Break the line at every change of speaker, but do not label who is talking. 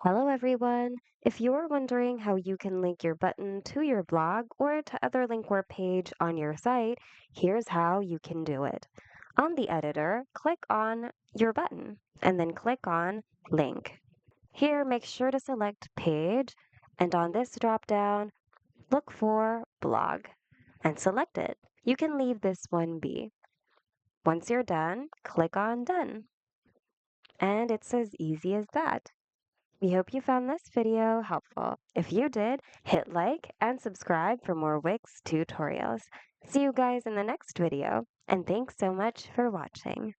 Hello, everyone. If you're wondering how you can link your button to your blog or to other link or page on your site, here's how you can do it. On the editor, click on your button and then click on Link. Here, make sure to select Page, and on this drop down, look for Blog and select it. You can leave this one be. Once you're done, click on Done. And it's as easy as that. We hope you found this video helpful. If you did, hit like and subscribe for more Wix tutorials. See you guys in the next video, and thanks so much for watching.